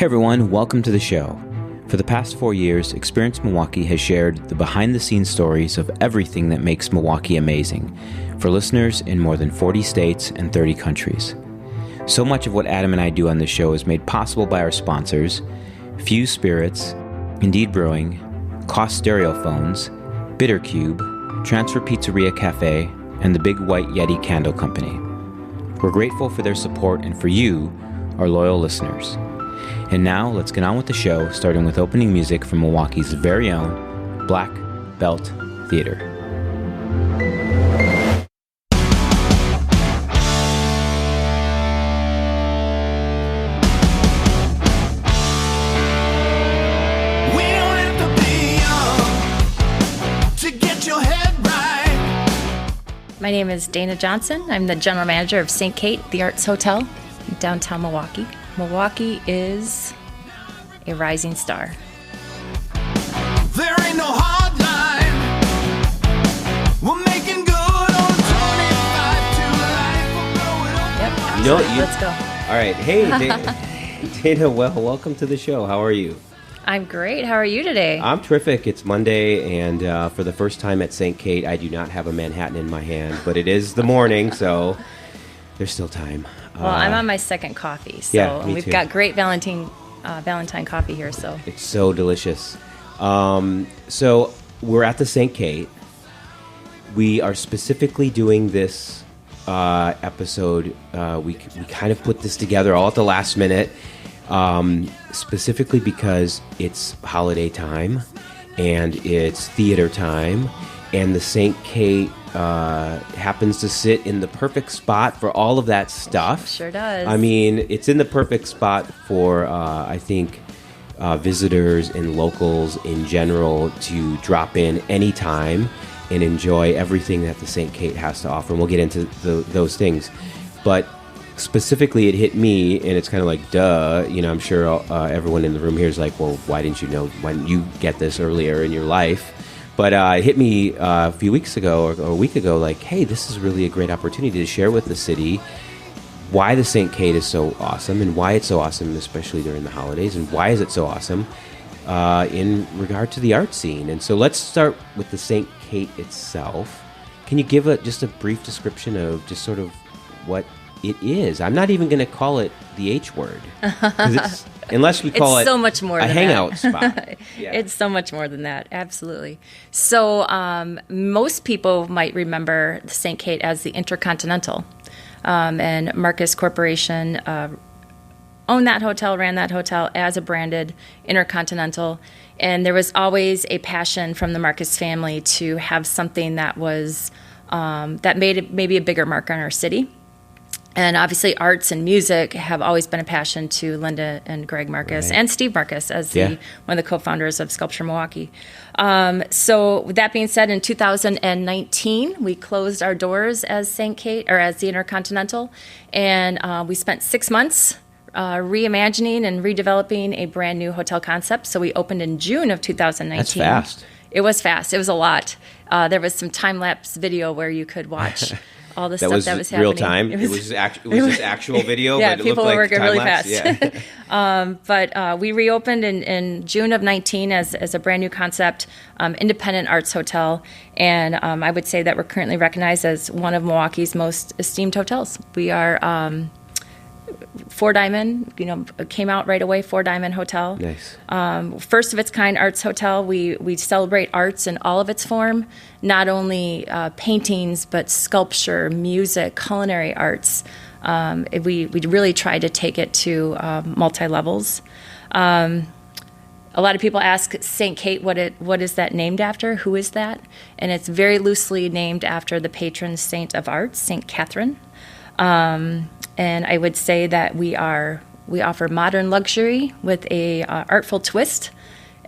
Hey everyone, welcome to the show. For the past 4 years, Experience Milwaukee has shared the behind-the-scenes stories of everything that makes Milwaukee amazing for listeners in more than 40 states and 30 countries. So much of what Adam and I do on this show is made possible by our sponsors, Fuse Spirits, Indeed Brewing, Koss Stereophones, Bitter Cube, Transfer Pizzeria Cafe, and the Big White Yeti Candle Company. We're grateful for their support and for you, our loyal listeners. And now, let's get on with the show, starting with opening music from Milwaukee's very own Black Belt Theater. We don't have to be young to get your head right. My name is Dana Johnson. I'm the general manager of St. Kate, the Arts Hotel in downtown Milwaukee. Milwaukee is a rising star. There ain't no hard line. We're making good on 25 to life. Yep, You know what, let's go. All right, hey Dana, welcome to the show. How are you? I'm great. How are you today? I'm terrific. It's Monday, and for the first time at St. Kate, I do not have a Manhattan in my hand, but it is the morning, so there's still time. Well, I'm on my second coffee, so Yeah, me we've too. got great Valentine coffee here. So It's so delicious. So we're at the St. Kate. We are specifically doing this episode. We kind of put this together all at the last minute, specifically because it's holiday time and it's theater time, and the St. Kate happens to sit in the perfect spot for all of that stuff. Sure does. I mean, it's in the perfect spot for, I think, visitors and locals in general to drop in anytime and enjoy everything that the St. Kate has to offer. And we'll get into those things. But specifically, it hit me, and it's kind of like, duh. You know, I'm sure everyone in the room here is like, well, why didn't you get this earlier in your life? But it hit me a few weeks ago or a week ago, like, hey, this is really a great opportunity to share with the city why the St. Kate is so awesome and why it's so awesome, especially during the holidays, and why is it so awesome in regard to the art scene. And so let's start with the St. Kate itself. Can you give just a brief description of just sort of what it is? I'm not even going to call it the H word, 'cause it's, unless we call it so much more a than hangout that. spot. Yeah. It's so much more than that, absolutely. So most people might remember the St. Kate as the Intercontinental, and Marcus Corporation owned that hotel, ran that hotel as a branded Intercontinental, and there was always a passion from the Marcus family to have something that was that made it maybe a bigger mark on our city. And obviously, arts and music have always been a passion to Linda and Greg Marcus, Right. and Steve Marcus as Yeah. one of the co-founders of Sculpture Milwaukee. So with that being said, in 2019, we closed our doors as St. Kate, or as the Intercontinental, and we spent 6 months reimagining and redeveloping a brand new hotel concept. So we opened in June of 2019. That's fast. It was fast. It was a lot. There was some time-lapse video where you could watch all the stuff that was happening. Real time. It was just actual video. Yeah, but it people looked were like working really time-lapse. fast. Yeah. But we reopened in June of 19 as a brand new concept, independent arts hotel, and I would say that we're currently recognized as one of Milwaukee's most esteemed hotels. We are Four Diamond, came out right away. Four Diamond Hotel. Nice. First of its kind arts hotel. We celebrate arts in all of its form, not only paintings, but sculpture, music, culinary arts. We really try to take it to multi-levels. A lot of people ask St. Kate, what is that named after? Who is that? And it's very loosely named after the patron saint of arts, St. Catherine. And I would say that we offer modern luxury with a artful twist.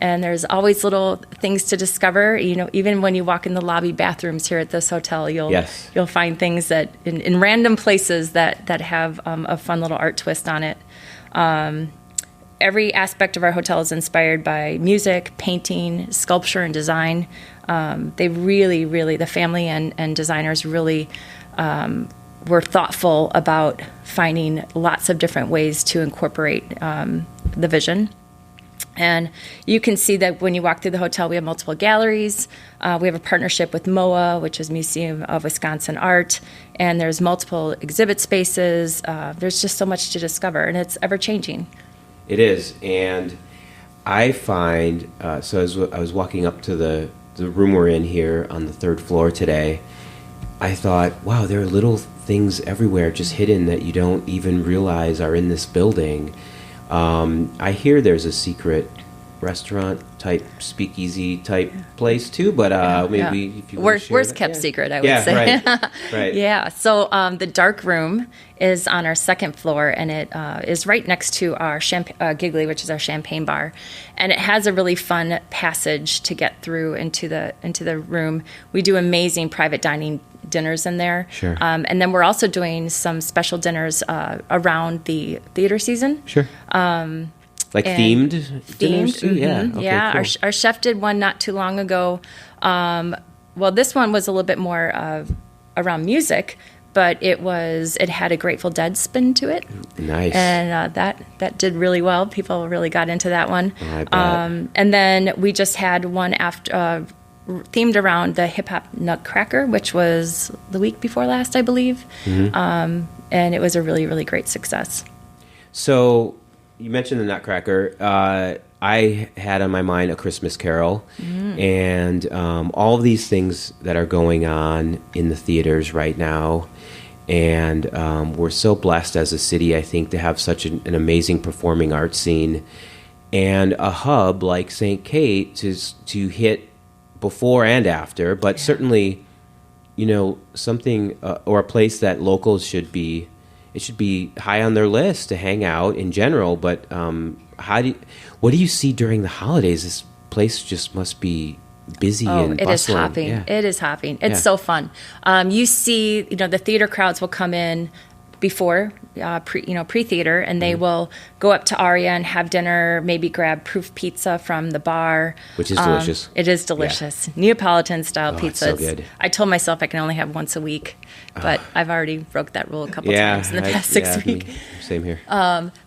And there's always little things to discover. Even when you walk in the lobby bathrooms here at this hotel, you'll find things that in random places that have a fun little art twist on it. Every aspect of our hotel is inspired by music, painting, sculpture, and design. They really, the family and designers really were thoughtful about finding lots of different ways to incorporate the vision. And you can see that when you walk through the hotel, we have multiple galleries. We have a partnership with MOA, which is Museum of Wisconsin Art, and there's multiple exhibit spaces. There's just so much to discover, and it's ever-changing. It is, and I find, so as I was walking up to the room we're in here on the third floor today, I thought, wow, there are little things everywhere just hidden that you don't even realize are in this building. I hear there's a secret restaurant type, speakeasy type place too, but maybe if you want to share Worst that. kept secret, I would say. Right, right. Yeah, so the dark room is on our second floor, and it is right next to our Giggly, which is our champagne bar, and it has a really fun passage to get through into the room. We do amazing private dining dinners in there. Sure. And then we're also doing some special dinners around the theater season. Sure. Like themed dinners too? Mm-hmm. Yeah. Okay, yeah, cool. our chef did one not too long ago. Well, this one was a little bit more around music, but it had a Grateful Dead spin to it. Nice. And that did really well. People really got into that one. Oh, I bet. And then we just had one after themed around the hip hop Nutcracker, which was the week before last, I believe. Mm-hmm. And it was a really, really great success. So you mentioned the Nutcracker. I had on my mind A Christmas Carol, and all of these things that are going on in the theaters right now. And we're so blessed as a city, I think, to have such an amazing performing arts scene and a hub like St. Kate to hit before and after, but certainly, something or a place that locals should be high on their list to hang out in general. But what do you see during the holidays? This place just must be busy and bustling. It is hopping. Yeah. It is hopping. It's so fun. You see, the theater crowds will come in before pre-theater, and they will go up to Aria and have dinner, maybe grab proof pizza from the bar. Which is delicious. It is delicious. Neapolitan style pizza. It's so good. I told myself I can only have once a week, but I've already broke that rule a couple times in the past 6 weeks. Same here.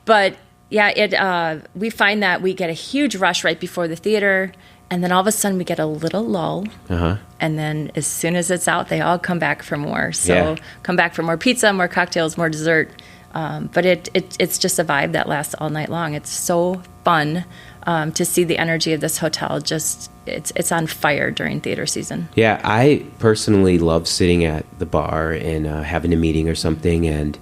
But yeah, we find that we get a huge rush right before the theater, and then all of a sudden we get a little lull. And then as soon as it's out, they all come back for more. So come back for more pizza, more cocktails, more dessert. But it's just a vibe that lasts all night long. It's so fun to see the energy of this hotel. It's on fire during theater season. Yeah, I personally love sitting at the bar and having a meeting or something, and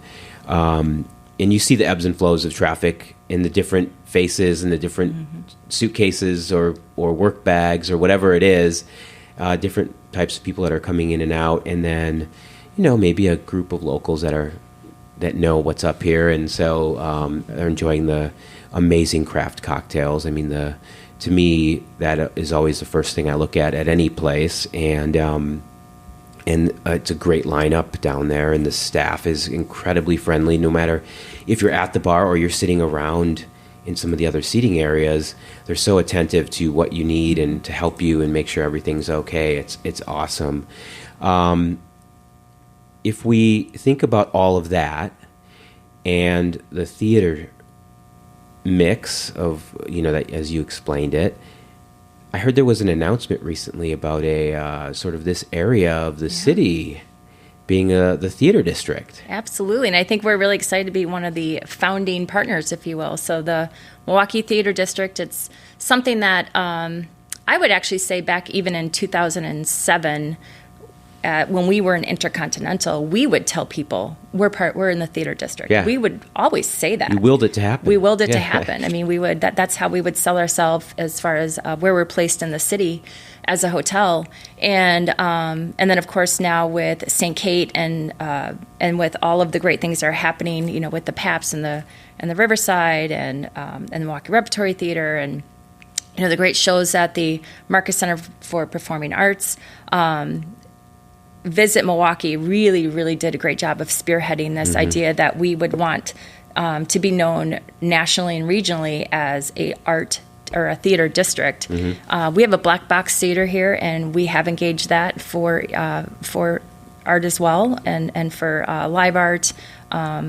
you see the ebbs and flows of traffic in the different faces and the different suitcases or work bags or whatever it is, different types of people that are coming in and out, and then maybe a group of locals that know what's up here, and so are enjoying the amazing craft cocktails. I mean, to me that is always the first thing I look at any place, and it's a great lineup down there, and the staff is incredibly friendly. No matter if you're at the bar or you're sitting around in some of the other seating areas, they're so attentive to what you need and to help you and make sure everything's okay. It's awesome. If we think about all of that and the theater mix of, that as you explained it, I heard there was an announcement recently about a sort of this area of the city being the theater district. Absolutely, and I think we're really excited to be one of the founding partners, if you will. So the Milwaukee Theater District, it's something that I would actually say back even in 2007, when we were in Intercontinental, we would tell people we're in the theater district. Yeah. We would always say that. You willed it to happen. We willed it to happen. I mean, we would. That's how we would sell ourselves as far as where we're placed in the city as a hotel. And then of course now with St. Kate and with all of the great things that are happening, with the Paps and the Riverside and the Milwaukee Repertory Theater and the great shows at the Marcus Center for Performing Arts. Visit Milwaukee really, really did a great job of spearheading this idea that we would want to be known nationally and regionally as a art or a theater district. We have a black box theater here, and we have engaged that for art as well, and for live art,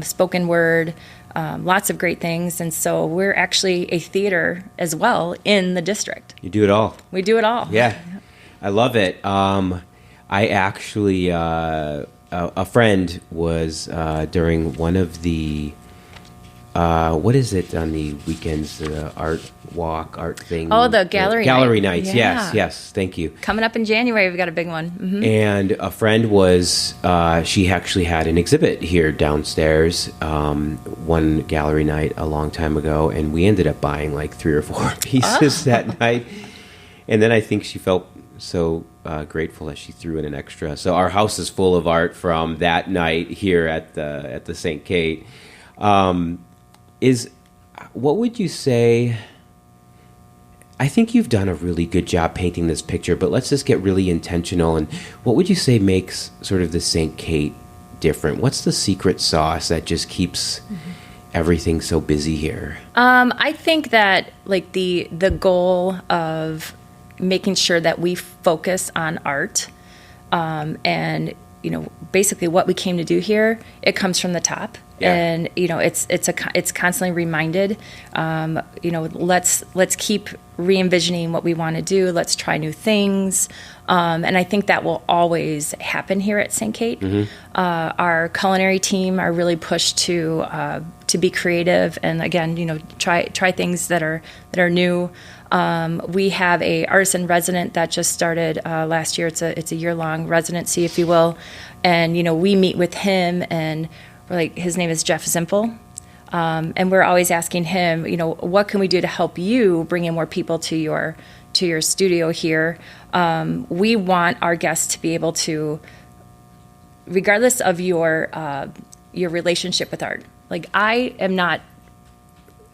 spoken word, lots of great things. And so we're actually a theater as well in the district. You do it all. We do it all. Yeah, I love it. I actually, a friend was during one of the, what is it on the weekends, the art walk, art thing? Oh, the gallery Gallery night. nights, Yeah. yes, thank you. Coming up in January, we've got a big one. Mm-hmm. And a friend was, she actually had an exhibit here downstairs, one gallery night a long time ago, and we ended up buying like 3 or 4 pieces that night. And then I think she felt so grateful that she threw in an extra. So our house is full of art from that night here at the St. Kate. What would you say? I think you've done a really good job painting this picture, but let's just get really intentional. And what would you say makes sort of the St. Kate different? What's the secret sauce that just keeps everything so busy here? I think that like the goal of making sure that we focus on art, and basically what we came to do here, it comes from the top. Yeah. And it's constantly reminded. Let's keep re-envisioning what we want to do. Let's try new things, and I think that will always happen here at St. Kate. Mm-hmm. Our culinary team are really pushed to be creative, and again, try things that are new. We have a artisan resident that just started last year. It's a year-long residency, if you will, and we meet with him, and we're like, his name is Jeff Zimpel, and we're always asking him, what can we do to help you bring in more people to your studio here? We want our guests to be able to, regardless of your relationship with art. Like I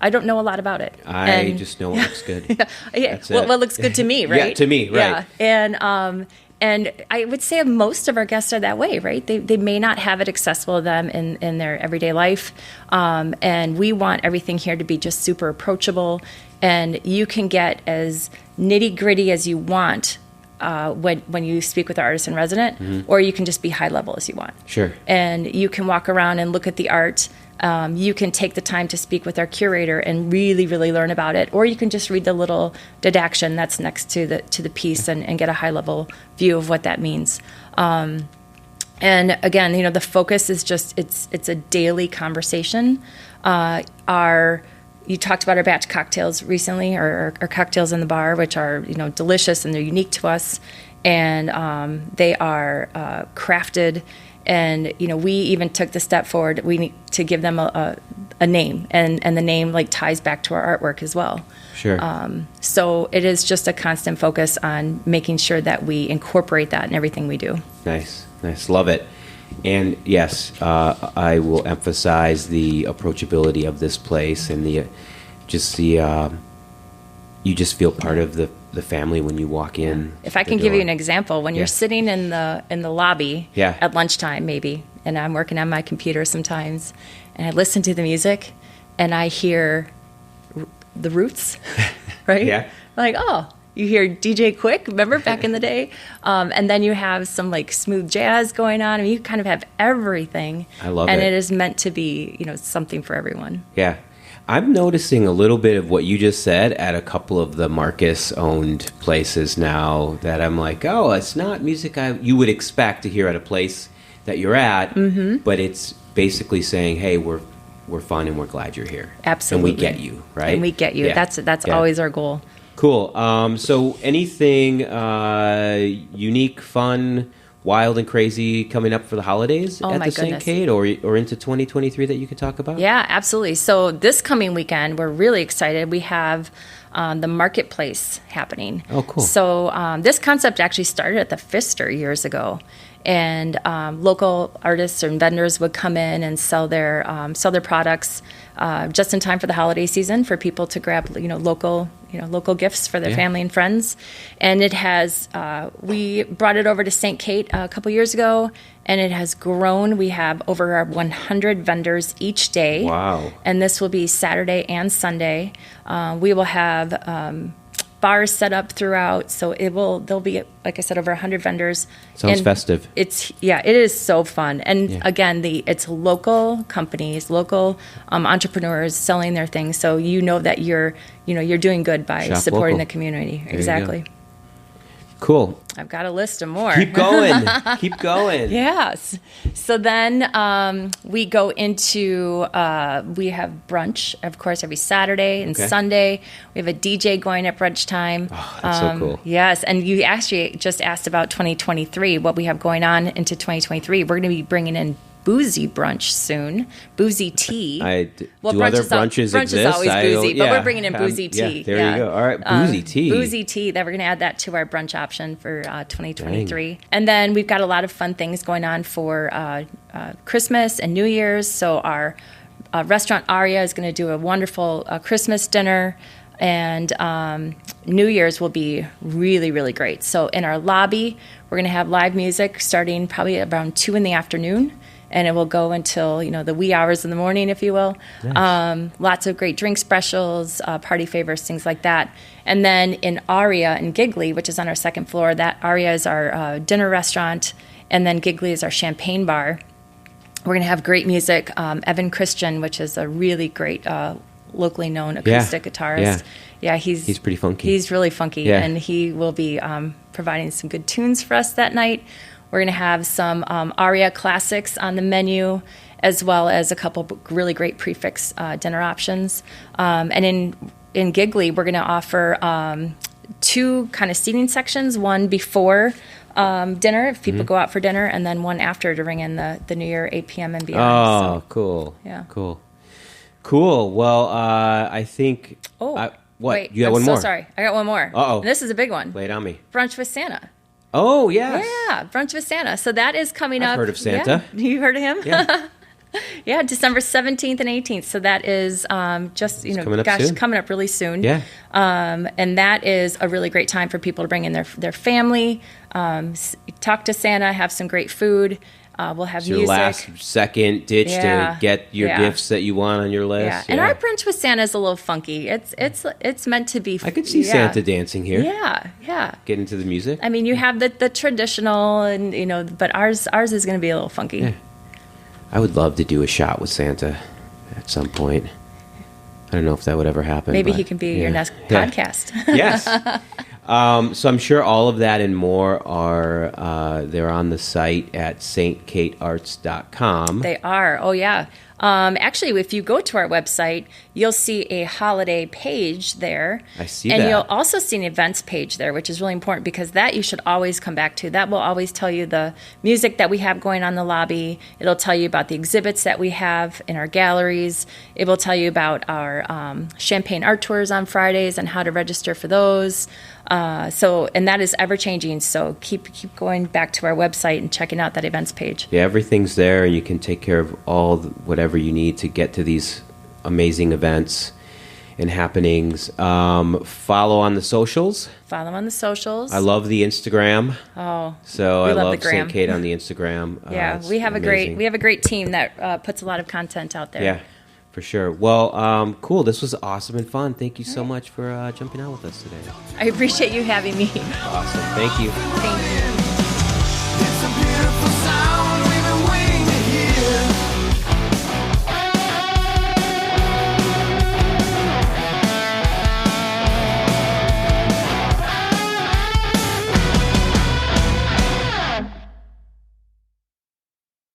don't know a lot about it. I just know what looks good. Yeah, what looks good to me, right? Yeah, to me, right. Yeah, and I would say most of our guests are that way, right? They may not have it accessible to them in their everyday life, and we want everything here to be just super approachable, and you can get as nitty gritty as you want when you speak with our artisan resident, or you can just be high level as you want. Sure. And you can walk around and look at the art. You can take the time to speak with our curator and really, really learn about it, or you can just read the little didaction that's next to the piece and get a high level view of what that means. And again, the focus is just it's a daily conversation. You talked about our batch cocktails recently, or our cocktails in the bar, which are delicious and they're unique to us, and they are crafted. And we even took the step forward. We need to give them a name, and the name ties back to our artwork as well. Sure. So it is just a constant focus on making sure that we incorporate that in everything we do. Nice, love it. And yes, I will emphasize the approachability of this place and you just feel part of the family when you walk in. If I can give you an example, when you're sitting in the lobby at lunchtime maybe, and I'm working on my computer sometimes, and I listen to the music, and I hear the Roots, right? Yeah. Like, oh, you hear DJ Quick, remember back in the day? And then you have some smooth jazz going on. I mean, you kind of have everything. I love it. And it is meant to be, something for everyone. Yeah. I'm noticing a little bit of what you just said at a couple of the Marcus-owned places now, that I'm like, oh, it's not music you would expect to hear at a place that you're at, but it's basically saying, hey, we're fun and we're glad you're here. Absolutely. And we get you, right? And we get you. Yeah. That's always our goal. Cool. So anything unique, fun, wild and crazy coming up for the holidays at the St. Kate or into 2023 that you could talk about? Yeah, absolutely. So this coming weekend, we're really excited. We have the marketplace happening. Oh, cool. So this concept actually started at the Pfister years ago. And local artists and vendors would come in and sell their products just in time for the holiday season for people to grab local gifts for their family and friends. And it has we brought it over to St. Kate a couple years ago, and it has grown. We have over 100 vendors each day. Wow! And this will be Saturday and Sunday. We will have bars set up throughout. So there'll be, like I said, over 100 vendors. Sounds And festive. It is so fun. And again, it's local companies, local entrepreneurs selling their things. So that you're doing good by Shop supporting local. the community. There you go. Exactly. Cool. I've got a list of more. Keep going. Keep going. Yes. So then we go into, we have brunch, of course, every Saturday and Okay. Sunday. We have a DJ going at brunch time. Oh, that's so cool. Yes. And you actually just asked about 2023, what we have going on into 2023. We're going to be bringing in boozy brunch soon, boozy tea. Do brunch other is brunches brunch exist? is always boozy, but yeah. we're bringing in boozy tea. Yeah, there you go. All right, boozy tea. Boozy tea, that we're going to add that to our brunch option for 2023. And then we've got a lot of fun things going on for Christmas and New Year's. So our restaurant Aria is going to do a wonderful Christmas dinner. And New Year's will be really, really great. So in our lobby, we're going to have live music starting probably around 2 in the afternoon. And it will go until, the wee hours in the morning, if you will. Nice. Lots of great drink specials, party favors, things like that. And then in Aria and Giggly, which is on our second floor, that Aria is our dinner restaurant. And then Giggly is our champagne bar. We're going to have great music. Evan Christian, which is a really great locally known acoustic guitarist. Yeah, he's pretty funky. He's really funky. Yeah. And he will be providing some good tunes for us that night. We're going to have some Aria classics on the menu, as well as a couple really great prefix dinner options. And in Giggly, we're going to offer 2 kind of seating sections, one before dinner, if people go out for dinner, and then one after to ring in the New Year 8 p.m. and beyond. Oh, So, cool. Yeah. Cool. Well, I think... what? Wait, You got I'm one so more? sorry. I got one more. Uh-oh. And this is a big one. Lay it on me. Brunch with Santa. Oh, yes. Yeah, Brunch with Santa. So that is coming up. I've heard of Santa. Yeah. You heard of him? Yeah. Yeah, December 17th and 18th. So that is just, coming up soon. coming up really soon. Yeah. And that is a really great time for people to bring in their family, talk to Santa, have some great food. We'll have It's your music. last second ditch Yeah. to get your Yeah. gifts that you want on your list. Yeah. And our Brunch with Santa is a little funky. It's meant to be. I could see yeah. Santa dancing here. Yeah. Get into the music. I mean, you have the traditional, and but ours is going to be a little funky. Yeah. I would love to do a shot with Santa at some point. I don't know if that would ever happen. Maybe but, he can be yeah. your next Yeah. podcast. Yes. So I'm sure all of that and more are they're on the site at stkatearts.com. They are. Oh, yeah. Actually, if you go to our website, you'll see a holiday page there. I see and that. you'll also see an events page there, which is really important because that you should always come back to. That will always tell you the music that we have going on in the lobby. It'll tell you about the exhibits that we have in our galleries. It will tell you about our champagne art tours on Fridays and how to register for those. And that is ever changing. So keep going back to our website and checking out that events page. Yeah, everything's there, and you can take care of whatever you need to get to these amazing events and happenings. Follow on the socials. Follow on the socials. I love the Instagram. Oh, So we I love love the gram. St. Kate on the Instagram. yeah, It's we have amazing. a great team that puts a lot of content out there. Yeah, for sure. Well, cool. This was awesome and fun. Thank you so much for jumping out with us today. I appreciate you having me. Awesome. Thank you. Thank you.